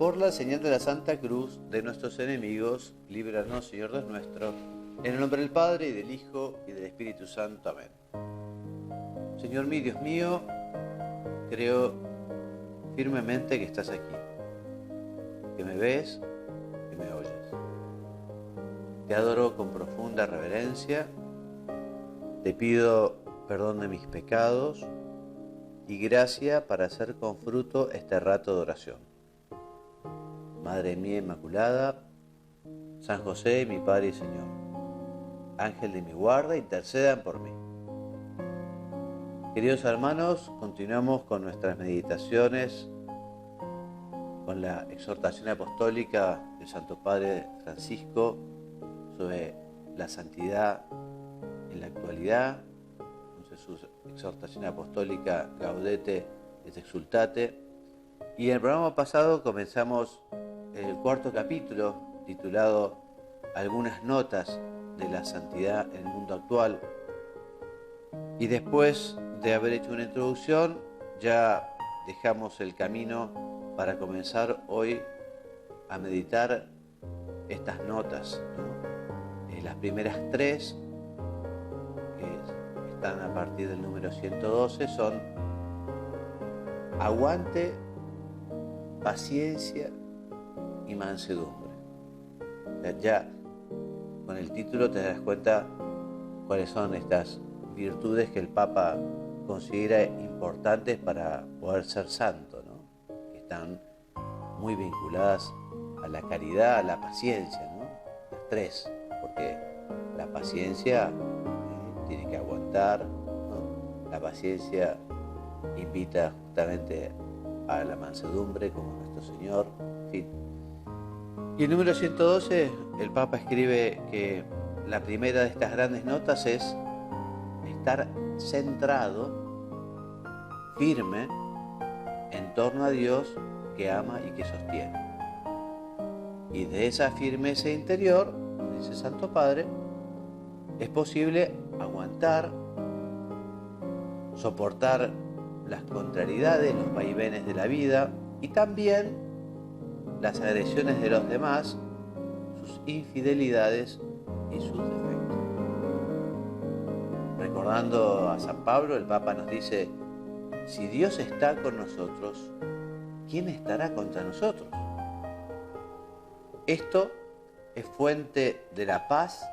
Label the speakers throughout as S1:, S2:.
S1: Por la señal de la Santa Cruz de nuestros enemigos, líbranos, Señor Dios nuestro, en el nombre del Padre, y del Hijo, y del Espíritu Santo. Amén. Señor mío, Dios mío, creo firmemente que estás aquí, que me ves, que me oyes. Te adoro con profunda reverencia, te pido perdón de mis pecados y gracia para hacer con fruto este rato de oración. Madre mía Inmaculada, San José, mi Padre y Señor, Ángel de mi guarda, intercedan por mí. Queridos hermanos, continuamos con nuestras meditaciones, con la exhortación apostólica del Santo Padre Francisco sobre la santidad en la actualidad, con su exhortación apostólica Gaudete et Exsultate. Y en el programa pasado comenzamos el cuarto capítulo, titulado Algunas notas de la santidad en el mundo actual. Y después de haber hecho una introducción, ya dejamos el camino para comenzar hoy a meditar estas notas, ¿no? Las primeras tres, que están a partir del número 112, son aguante, paciencia y mansedumbre. Ya con el título te das cuenta cuáles son estas virtudes que el Papa considera importantes para poder ser santo, ¿no? Que están muy vinculadas a la caridad, a la paciencia, ¿no? Las tres, porque la paciencia tiene que aguantar, ¿no? La paciencia invita justamente a la mansedumbre, como nuestro Señor, en fin. Y el número 112, el Papa escribe que la primera de estas grandes notas es estar centrado, firme, en torno a Dios que ama y que sostiene. Y de esa firmeza interior, dice Santo Padre, es posible aguantar, soportar las contrariedades, los vaivenes de la vida y también las agresiones de los demás, sus infidelidades y sus defectos. Recordando a San Pablo, el Papa nos dice: si Dios está con nosotros, ¿quién estará contra nosotros? Esto es fuente de la paz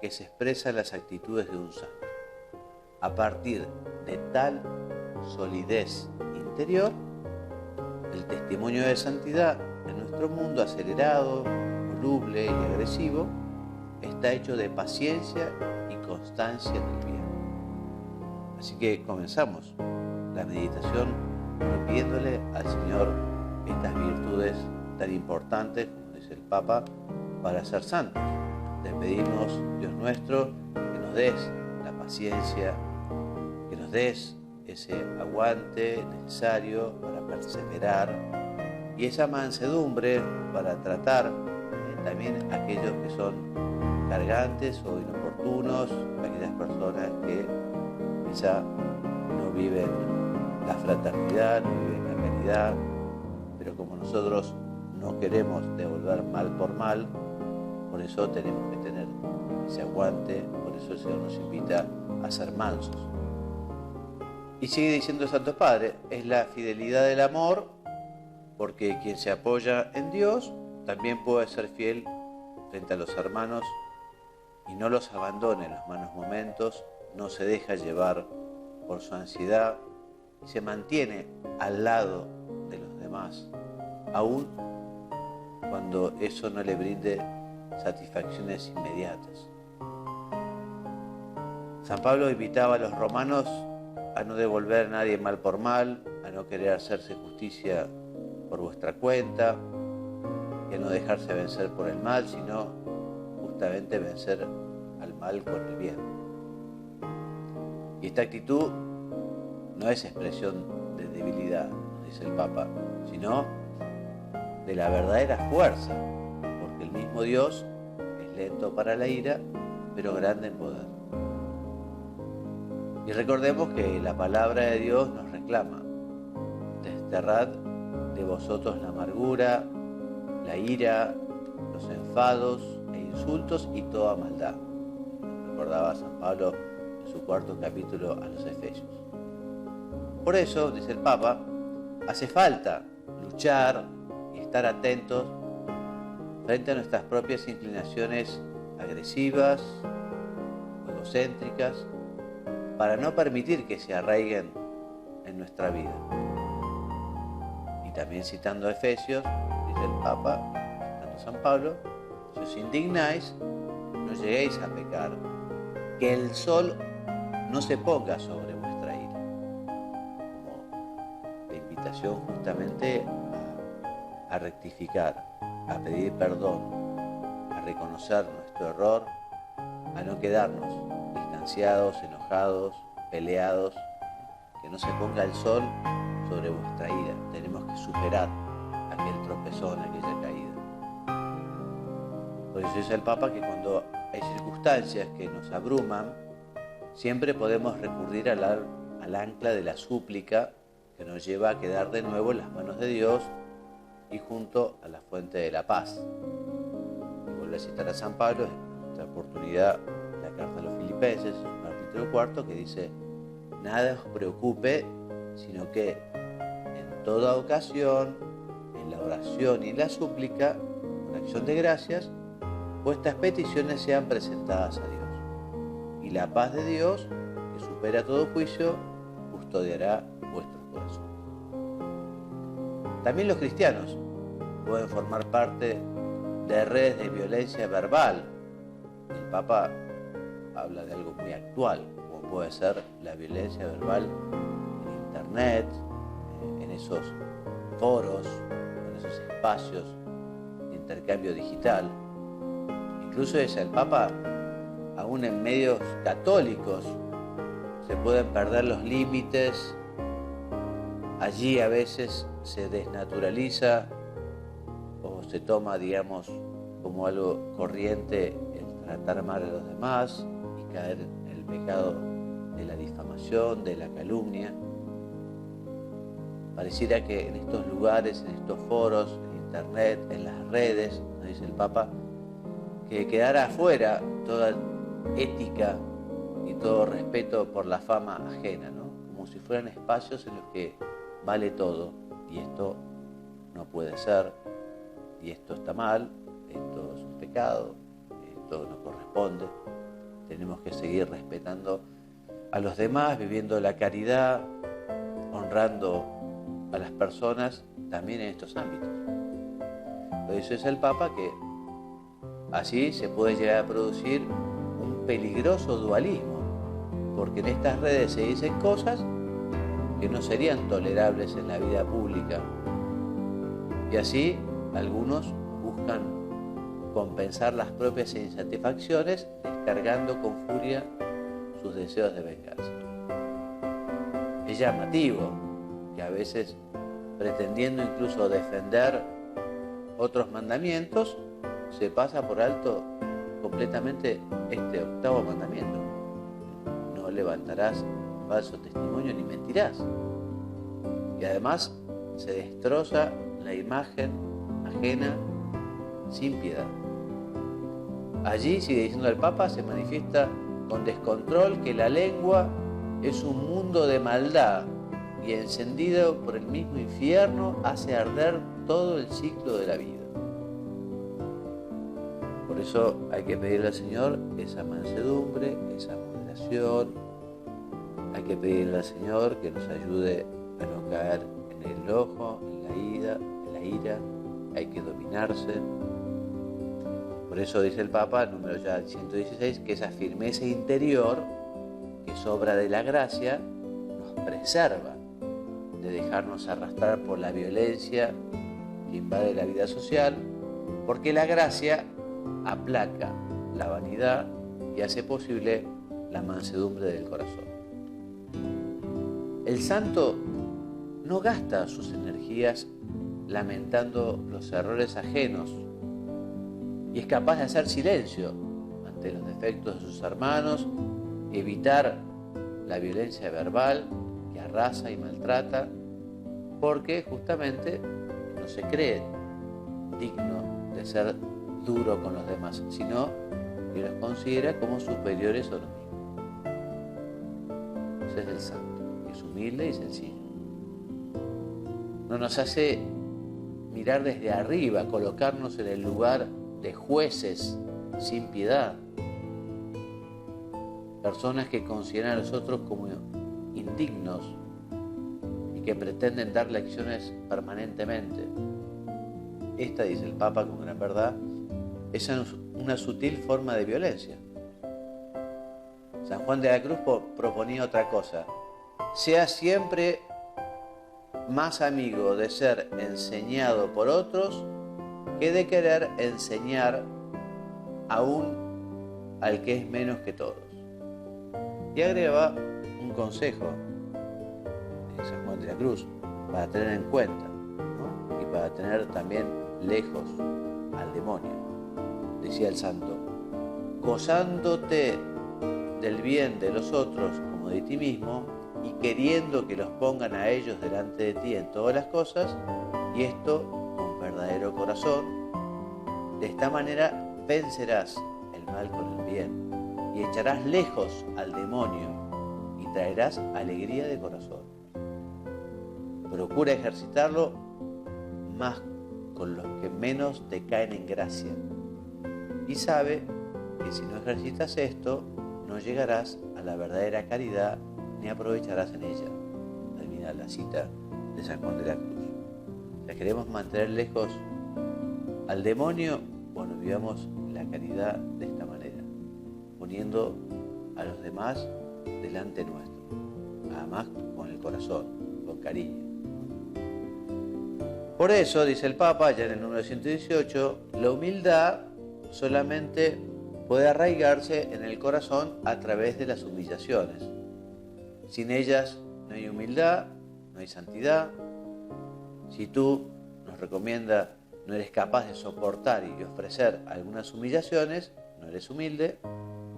S1: que se expresa en las actitudes de un santo. A partir de tal solidez interior, el testimonio de santidad en nuestro mundo acelerado, voluble y agresivo está hecho de paciencia y constancia en el bien. Así que comenzamos la meditación pidiéndole al Señor estas virtudes tan importantes, como dice el Papa, para ser santos. Te pedimos, Dios nuestro, que nos des la paciencia, que nos des ese aguante necesario para perseverar y esa mansedumbre para tratar también a aquellos que son cargantes o inoportunos, aquellas personas que quizá no viven la fraternidad, no viven la caridad, pero como nosotros no queremos devolver mal por mal, por eso tenemos que tener ese aguante, por eso el Señor nos invita a ser mansos. Y sigue diciendo el Santo Padre, es la fidelidad del amor, porque quien se apoya en Dios también puede ser fiel frente a los hermanos y no los abandona en los malos momentos, no se deja llevar por su ansiedad y se mantiene al lado de los demás, aun cuando eso no le brinde satisfacciones inmediatas. San Pablo invitaba a los romanos a no devolver a nadie mal por mal, a no querer hacerse justicia por vuestra cuenta, y a no dejarse vencer por el mal, sino justamente vencer al mal con el bien. Y esta actitud no es expresión de debilidad, nos dice el Papa, sino de la verdadera fuerza, porque el mismo Dios es lento para la ira, pero grande en poder. Y recordemos que la palabra de Dios nos reclama: desterrad de vosotros la amargura, la ira, los enfados e insultos y toda maldad. Recordaba San Pablo en su cuarto capítulo a los Efesios. Por eso, dice el Papa, hace falta luchar y estar atentos frente a nuestras propias inclinaciones agresivas o egocéntricas para no permitir que se arraiguen en nuestra vida. Y también citando a Efesios, dice el Papa, citando a San Pablo, si os indignáis, no lleguéis a pecar, que el sol no se ponga sobre vuestra ira. Como la invitación justamente a rectificar, a pedir perdón, a reconocer nuestro error, a no quedarnos distanciados, enojados, peleados, que no se ponga el sol sobre vuestra ira. Tenemos que superar aquel tropezón, aquella caída. Por eso dice el Papa que cuando hay circunstancias que nos abruman, siempre podemos recurrir al ancla de la súplica que nos lleva a quedar de nuevo en las manos de Dios y junto a la fuente de la paz. Y vuelve a citar a San Pablo, en esta oportunidad, la carta a los Filipenses, su capítulo 4, que dice: nada os preocupe, sino que en toda ocasión, en la oración y en la súplica, con acción de gracias, vuestras peticiones sean presentadas a Dios. Y la paz de Dios, que supera todo juicio, custodiará vuestros corazones. También los cristianos pueden formar parte de redes de violencia verbal. El Papa habla de algo muy actual, como puede ser la violencia verbal en Internet, en esos foros, en esos espacios de intercambio digital. Incluso dice el Papa, aún en medios católicos se pueden perder los límites. Allí a veces se desnaturaliza o se toma, digamos, como algo corriente el tratar mal a los demás y caer en el pecado de la difamación, de la calumnia. Pareciera que en estos lugares, en estos foros, en Internet, en las redes, nos dice el Papa, que quedara afuera toda ética y todo respeto por la fama ajena, ¿no? Como si fueran espacios en los que vale todo, y esto no puede ser, y esto está mal, esto es un pecado, esto no corresponde. Tenemos que seguir respetando a los demás, viviendo la caridad, honrando a las personas también en estos ámbitos. Por eso es el Papa que así se puede llegar a producir un peligroso dualismo, porque en estas redes se dicen cosas que no serían tolerables en la vida pública. Y así algunos buscan compensar las propias insatisfacciones descargando con furia sus deseos de venganza. Es llamativo que a veces, pretendiendo incluso defender otros mandamientos, se pasa por alto completamente este octavo mandamiento: no levantarás falso testimonio ni mentirás. Y además se destroza la imagen ajena sin piedad. Allí, sigue diciendo el Papa, se manifiesta con descontrol que la lengua es un mundo de maldad y, encendido por el mismo infierno, hace arder todo el ciclo de la vida. Por eso hay que pedirle al Señor esa mansedumbre, esa moderación. Hay que pedirle al Señor que nos ayude a no caer en el enojo, en la ira. Hay que dominarse. Por eso dice el Papa, número ya 116, que esa firmeza interior que sobra de la gracia nos preserva de dejarnos arrastrar por la violencia que invade la vida social, porque la gracia aplaca la vanidad y hace posible la mansedumbre del corazón. El santo no gasta sus energías lamentando los errores ajenos y es capaz de hacer silencio ante los defectos de sus hermanos, evitar la violencia verbal que arrasa y maltrata, porque justamente no se cree digno de ser duro con los demás, sino que los considera como superiores a nosotros. Ese es el santo, que es humilde y sencillo. No nos hace mirar desde arriba, colocarnos en el lugar de jueces sin piedad. Personas que consideran a los otros como indignos y que pretenden dar lecciones permanentemente. Esta, dice el Papa con gran verdad, es una sutil forma de violencia. San Juan de la Cruz proponía otra cosa. Sea siempre más amigo de ser enseñado por otros que de querer enseñar aún al que es menos que todos. Y agrega un consejo de San Juan de la Cruz para tener en cuenta, ¿no? Y para tener también lejos al demonio. Decía el santo: gozándote del bien de los otros como de ti mismo y queriendo que los pongan a ellos delante de ti en todas las cosas, y esto con verdadero corazón, de esta manera vencerás el mal con el bien y echarás lejos al demonio y traerás alegría de corazón. Procura ejercitarlo más con los que menos te caen en gracia y sabe que si no ejercitas esto, no llegarás a la verdadera caridad ni aprovecharás en ella. Termina la cita de San Juan de la Cruz. Si queremos mantener lejos al demonio, bueno, vivamos la caridad de esta manera, poniendo a los demás delante nuestro, además con el corazón, con cariño. Por eso, dice el Papa, ya en el número 118, la humildad solamente puede arraigarse en el corazón a través de las humillaciones. Sin ellas no hay humildad, no hay santidad. Si tú, nos recomienda, no eres capaz de soportar y ofrecer algunas humillaciones, no eres humilde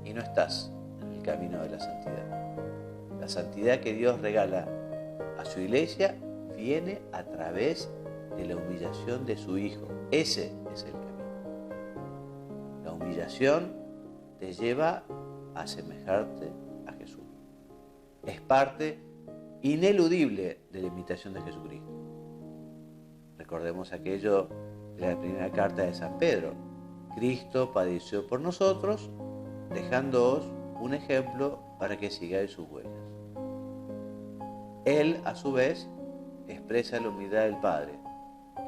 S1: y no estás en el camino de la santidad. La santidad que Dios regala a su iglesia viene a través de la humillación de su Hijo. Ese es el camino. La humillación te lleva a asemejarte a Jesús. Es parte ineludible de la imitación de Jesucristo. Recordemos aquello de la primera carta de San Pedro. Cristo padeció por nosotros, dejándoos un ejemplo para que sigáis sus huellas. Él, a su vez, expresa la humildad del Padre,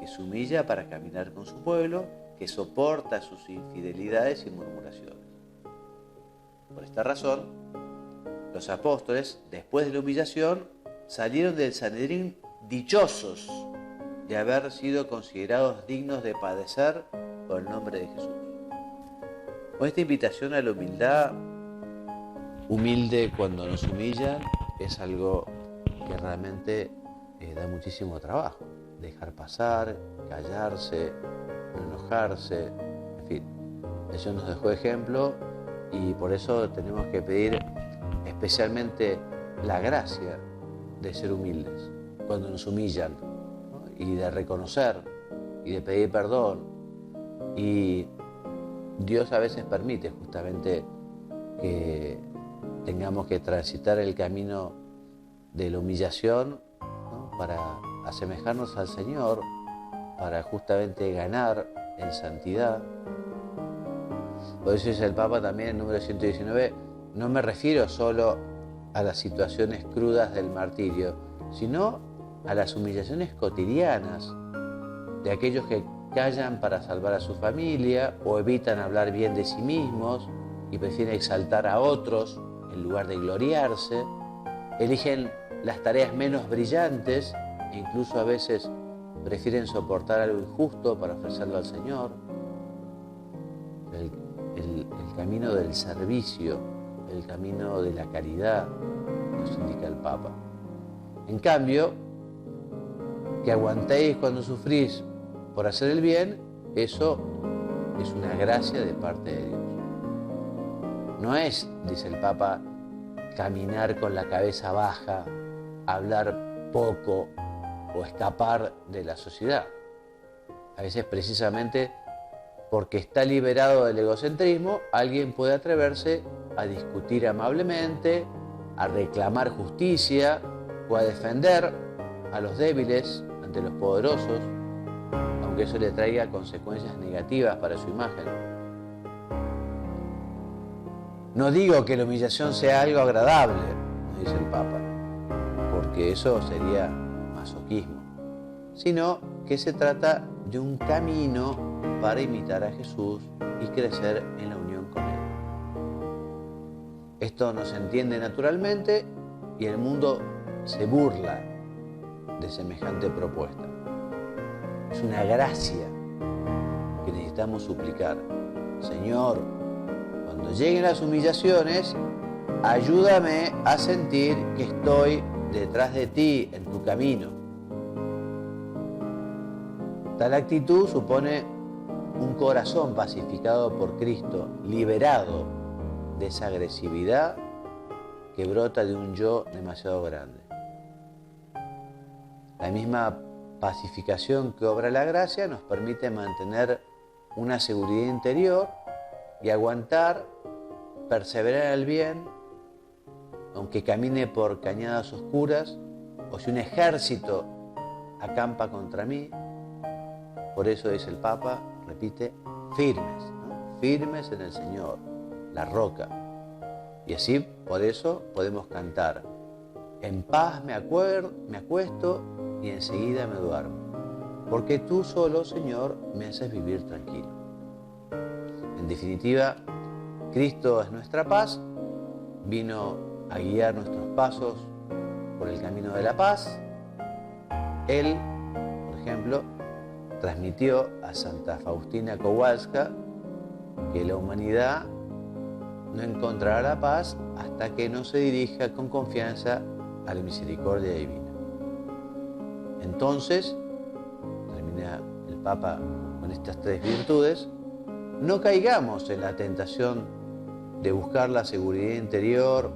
S1: que se humilla para caminar con su pueblo, que soporta sus infidelidades y murmuraciones. Por esta razón, los apóstoles, después de la humillación, salieron del Sanedrín dichosos de haber sido considerados dignos de padecer por el nombre de Jesús. Con esta invitación a la humildad, humilde cuando nos humillan, es algo que realmente da muchísimo trabajo. Dejar pasar, callarse, no enojarse, en fin. Eso nos dejó ejemplo y por eso tenemos que pedir especialmente la gracia de ser humildes cuando nos humillan, ¿no? Y de reconocer y de pedir perdón. Y Dios a veces permite justamente que tengamos que transitar el camino de la humillación, ¿no? Para asemejarnos al Señor, para justamente ganar en santidad. Por eso dice el Papa también en el número 119, no me refiero solo a las situaciones crudas del martirio, sino a las humillaciones cotidianas de aquellos que callan para salvar a su familia o evitan hablar bien de sí mismos y prefieren exaltar a otros en lugar de gloriarse, eligen las tareas menos brillantes e incluso a veces prefieren soportar algo injusto para ofrecerlo al Señor. El camino del servicio, el camino de la caridad, nos indica el Papa. En cambio, que aguantéis cuando sufrís por hacer el bien, eso es una gracia de parte de Dios. No es, dice el Papa, caminar con la cabeza baja, hablar poco o escapar de la sociedad. A veces precisamente porque está liberado del egocentrismo, alguien puede atreverse a discutir amablemente, a reclamar justicia o a defender a los débiles ante los poderosos, aunque eso le traiga consecuencias negativas para su imagen. No digo que la humillación sea algo agradable, nos dice el Papa, porque eso sería masoquismo, sino que se trata de un camino para imitar a Jesús y crecer en la unión con Él. Esto no se entiende naturalmente y el mundo se burla de semejante propuesta. Es una gracia que necesitamos suplicar. Señor, cuando lleguen las humillaciones, ayúdame a sentir que estoy detrás de ti, en tu camino. Tal actitud supone un corazón pacificado por Cristo, liberado de esa agresividad que brota de un yo demasiado grande. La misma pacificación que obra la gracia nos permite mantener una seguridad interior y aguantar, perseverar en el bien, aunque camine por cañadas oscuras o si un ejército acampa contra mí. Por eso dice el Papa, repite, firmes, ¿no? Firmes en el Señor, la roca. Y así, por eso, podemos cantar, en paz me acuesto y enseguida me duermo, porque tú solo, Señor, me haces vivir tranquilo. En definitiva, Cristo es nuestra paz, vino a guiar nuestros pasos por el camino de la paz. Él, por ejemplo, transmitió a Santa Faustina Kowalska que la humanidad no encontrará la paz hasta que no se dirija con confianza a la misericordia divina. Entonces, termina el Papa con estas tres virtudes, no caigamos en la tentación de buscar la seguridad interior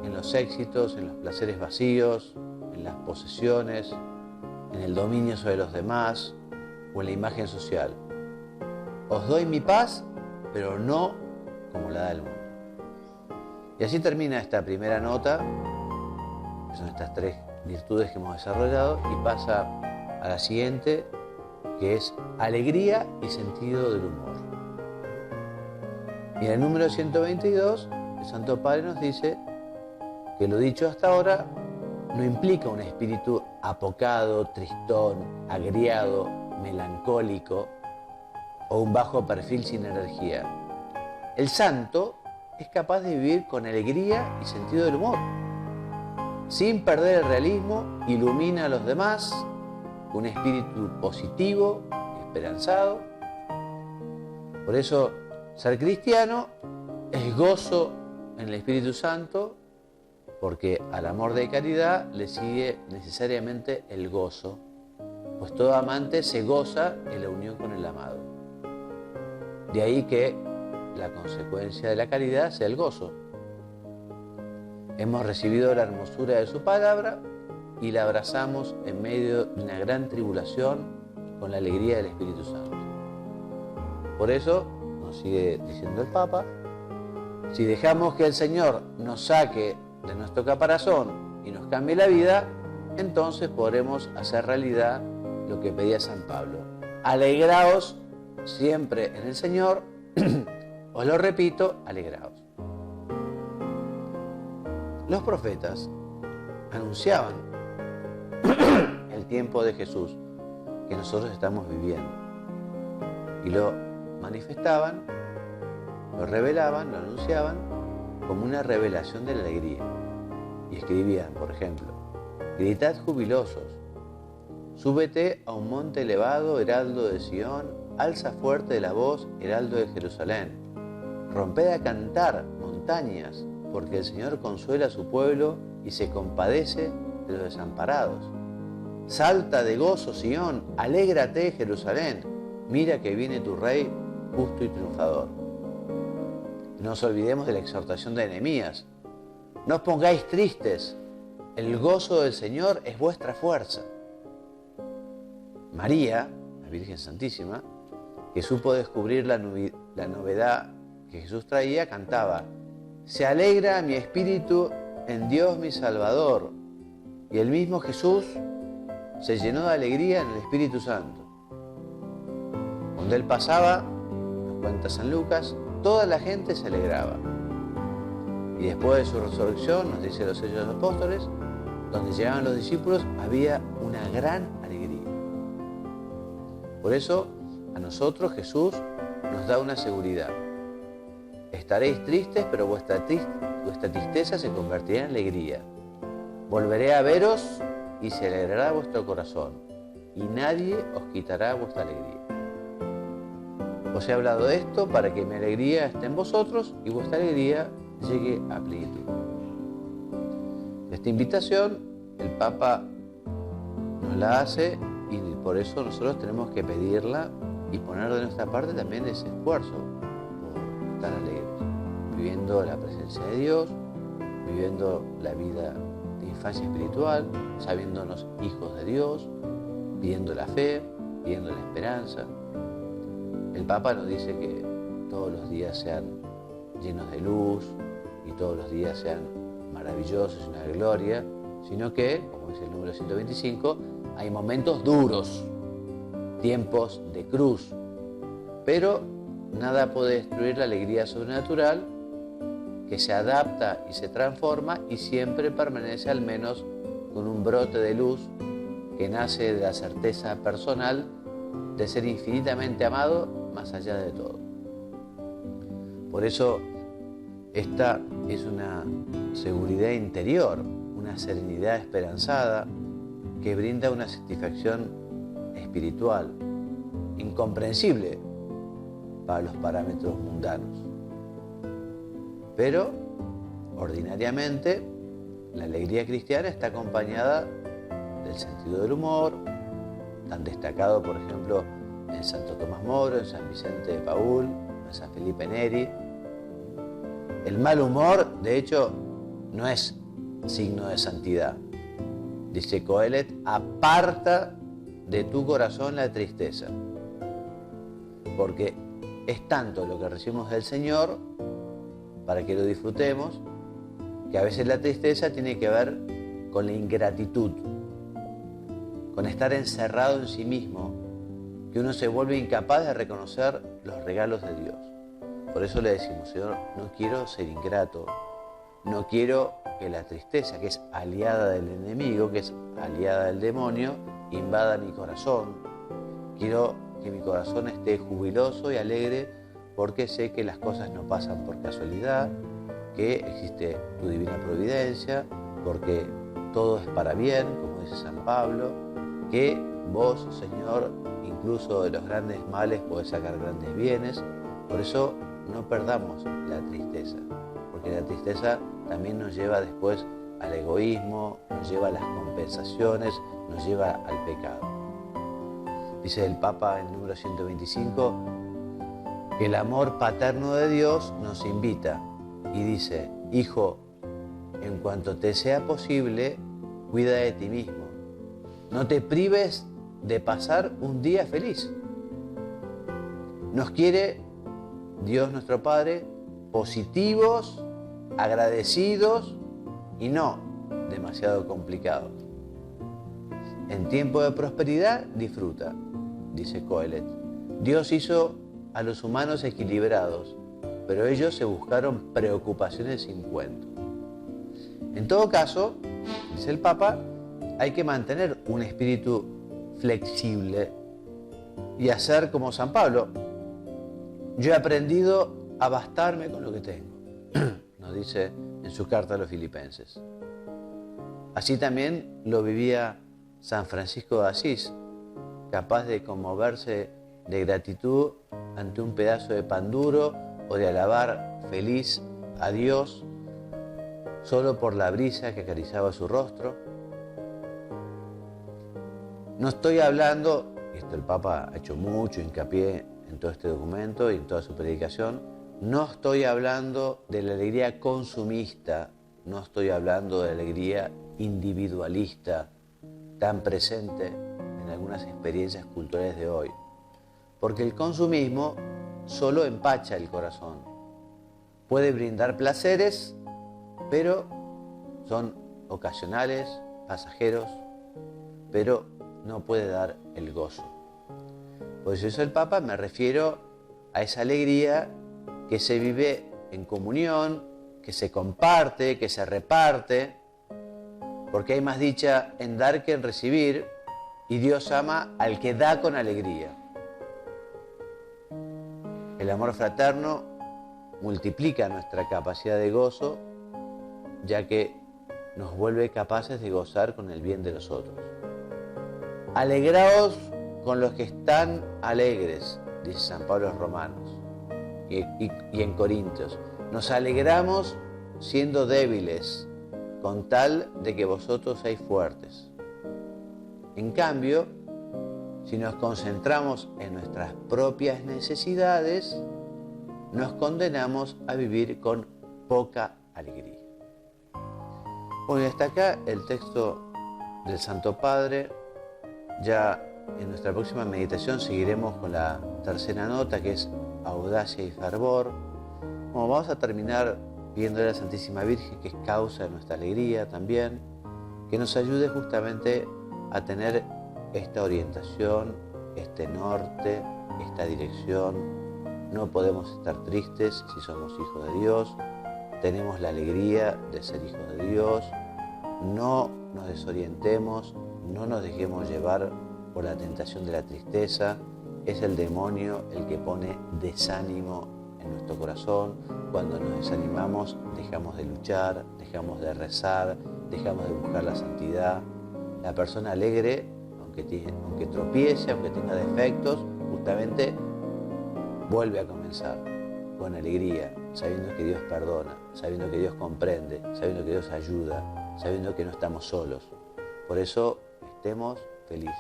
S1: en los éxitos, en los placeres vacíos, en las posesiones, en el dominio sobre los demás o en la imagen social. Os doy mi paz, pero no como la da el mundo. Y así termina esta primera nota, que son estas tres virtudes que hemos desarrollado, y pasa a la siguiente, que es alegría y sentido del humor. Y en el número 122, el Santo Padre nos dice que lo dicho hasta ahora no implica un espíritu apocado, tristón, agriado, melancólico o un bajo perfil sin energía. El santo es capaz de vivir con alegría y sentido del humor. Sin perder el realismo, ilumina a los demás con un espíritu positivo, esperanzado. Por eso, ser cristiano es gozo en el Espíritu Santo, porque al amor de caridad le sigue necesariamente el gozo, pues todo amante se goza en la unión con el amado. De ahí que la consecuencia de la caridad sea el gozo. Hemos recibido la hermosura de su palabra y la abrazamos en medio de una gran tribulación con la alegría del Espíritu Santo. Por eso, nos sigue diciendo el Papa, si dejamos que el Señor nos saque de nuestro caparazón y nos cambie la vida, entonces podremos hacer realidad lo que pedía San Pablo. Alegraos siempre en el Señor, os lo repito, alegraos. Los profetas anunciaban el tiempo de Jesús que nosotros estamos viviendo y lo manifestaban, lo revelaban, lo anunciaban como una revelación de la alegría. Y escribían, por ejemplo, gritad jubilosos, súbete a un monte elevado, heraldo de Sión, alza fuerte la voz, heraldo de Jerusalén. Romped a cantar, montañas, porque el Señor consuela a su pueblo y se compadece de los desamparados. Salta de gozo, Sión, alégrate, Jerusalén, mira que viene tu Rey justo y triunfador. No nos olvidemos de la exhortación de Nehemías. No os pongáis tristes, el gozo del Señor es vuestra fuerza. María, la la Virgen Santísima, que supo descubrir la novedad que Jesús traía, cantaba: se alegra mi espíritu en Dios mi Salvador. Y el mismo Jesús se llenó de alegría en el Espíritu Santo. Cuando Él pasaba, nos cuenta San Lucas, toda la gente se alegraba. Y después de su resurrección, nos dice los Hechos de los Apóstoles, donde llegaban los discípulos, había una gran alegría. Por eso, a nosotros Jesús nos da una seguridad. Estaréis tristes, pero vuestra tristeza se convertirá en alegría. Volveré a veros y se alegrará vuestro corazón, y nadie os quitará vuestra alegría. Os he hablado de esto para que mi alegría esté en vosotros y vuestra alegría llegue a plenitud. Esta invitación el Papa nos la hace y por eso nosotros tenemos que pedirla y poner de nuestra parte también ese esfuerzo por estar alegres, viviendo la presencia de Dios, viviendo la vida de infancia espiritual, sabiéndonos hijos de Dios, pidiendo la fe, pidiendo la esperanza. El Papa nos dice que todos los días sean llenos de luz y todos los días sean maravillosos y una gloria, sino que, como dice el número 125, hay momentos duros, tiempos de cruz, pero nada puede destruir la alegría sobrenatural que se adapta y se transforma y siempre permanece al menos con un brote de luz que nace de la certeza personal de ser infinitamente amado más allá de todo. Por eso esta es una seguridad interior, una serenidad esperanzada que brinda una satisfacción espiritual incomprensible para los parámetros mundanos. Pero, ordinariamente, la alegría cristiana está acompañada del sentido del humor, tan destacado, por ejemplo, en Santo Tomás Moro, en San Vicente de Paúl, en San Felipe Neri. El mal humor, de hecho, no es signo de santidad. Dice Coelet, aparta de tu corazón la tristeza, porque es tanto lo que recibimos del Señor para que lo disfrutemos, que a veces la tristeza tiene que ver con la ingratitud, con estar encerrado en sí mismo, que uno se vuelve incapaz de reconocer los regalos de Dios. Por eso le decimos: Señor, no quiero ser ingrato, no quiero que la tristeza, que es aliada del enemigo, que es aliada del demonio, invada mi corazón. Quiero que mi corazón esté jubiloso y alegre porque sé que las cosas no pasan por casualidad, que existe tu divina providencia, porque todo es para bien, como dice San Pablo, que vos, Señor, incluso de los grandes males podés sacar grandes bienes. Por eso no perdamos la tristeza, porque la tristeza también nos lleva después al egoísmo, nos lleva a las compensaciones, nos lleva al pecado. Dice el Papa en el número 125 que el amor paterno de Dios nos invita y dice: hijo, en cuanto te sea posible, cuida de ti mismo. No te prives de pasar un día feliz. Nos quiere Dios nuestro Padre positivos, agradecidos y no demasiado complicados. En tiempo de prosperidad, disfruta, dice Coelet. Dios hizo a los humanos equilibrados, pero ellos se buscaron preocupaciones sin cuento. En todo caso, dice el Papa, hay que mantener un espíritu flexible y hacer como San Pablo. Yo he aprendido a bastarme con lo que tengo, nos dice en su carta a los Filipenses. Así también lo vivía San Francisco de Asís, capaz de conmoverse de gratitud ante un pedazo de pan duro o de alabar feliz a Dios solo por la brisa que acariciaba su rostro. No estoy hablando, y esto el Papa ha hecho mucho hincapié en todo este documento y en toda su predicación, no estoy hablando de la alegría consumista, no estoy hablando de la alegría individualista tan presente en en algunas experiencias culturales de hoy. Porque el consumismo solo empacha el corazón. Puede brindar placeres, pero son ocasionales, pasajeros, pero no puede dar el gozo. Por eso el Papa me refiero a esa alegría que se vive en comunión, que se comparte, que se reparte, porque hay más dicha en dar que en recibir, y Dios ama al que da con alegría. El amor fraterno multiplica nuestra capacidad de gozo, ya que nos vuelve capaces de gozar con el bien de los otros. Alegraos con los que están alegres, dice San Pablo a los Romanos y en Corintios. Nos alegramos siendo débiles, con tal de que vosotros seáis fuertes. En cambio, si nos concentramos en nuestras propias necesidades, nos condenamos a vivir con poca alegría. Bueno, hasta acá el texto del Santo Padre. Ya en nuestra próxima meditación seguiremos con la tercera nota, que es audacia y fervor. Bueno, vamos a terminar pidiéndole a la Santísima Virgen, que es causa de nuestra alegría también, que nos ayude justamente a tener esta orientación, este norte, esta dirección. No podemos estar tristes si somos hijos de Dios. Tenemos la alegría de ser hijos de Dios. No nos desorientemos, no nos dejemos llevar por la tentación de la tristeza. Es el demonio el que pone desánimo en nuestro corazón. Cuando nos desanimamos, dejamos de luchar, dejamos de rezar, dejamos de buscar la santidad. La persona alegre, aunque tropiece, aunque tenga defectos, justamente vuelve a comenzar con alegría, sabiendo que Dios perdona, sabiendo que Dios comprende, sabiendo que Dios ayuda, sabiendo que no estamos solos. Por eso estemos felices.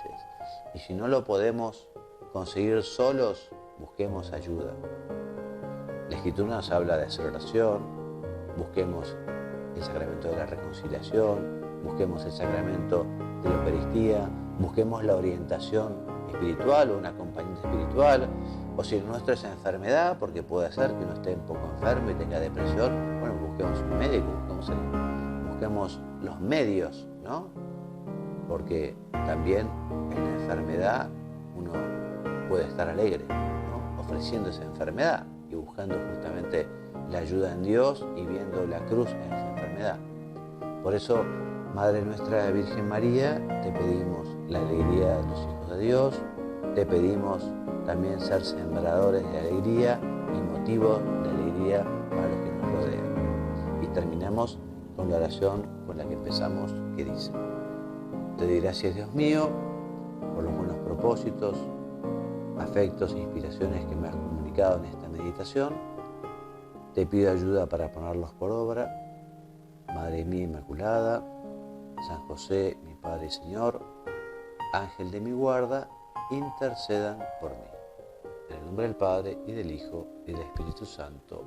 S1: Y si no lo podemos conseguir solos, busquemos ayuda. La Escritura nos habla de hacer oración, busquemos el sacramento de la reconciliación, busquemos el sacramento de la Eucaristía, busquemos la orientación espiritual o un acompañante espiritual, o si el nuestro es enfermedad, porque puede ser que uno esté un poco enfermo y tenga depresión, bueno, busquemos un médico, busquemos los medios, ¿no? Porque también en la enfermedad uno puede estar alegre, ¿no? Ofreciendo esa enfermedad y buscando justamente la ayuda en Dios y viendo la cruz en esa enfermedad. Por eso, Madre nuestra Virgen María, te pedimos la alegría de los hijos de Dios, te pedimos también ser sembradores de alegría y motivos de alegría para los que nos rodean. Y terminamos con la oración con la que empezamos, que dice: te doy gracias, Dios mío, por los buenos propósitos, afectos e inspiraciones que me has comunicado en esta meditación. Te pido ayuda para ponerlos por obra. Madre mía Inmaculada, San José, mi Padre y Señor, Ángel de mi guarda, intercedan por mí. En el nombre del Padre, y del Hijo, y del Espíritu Santo.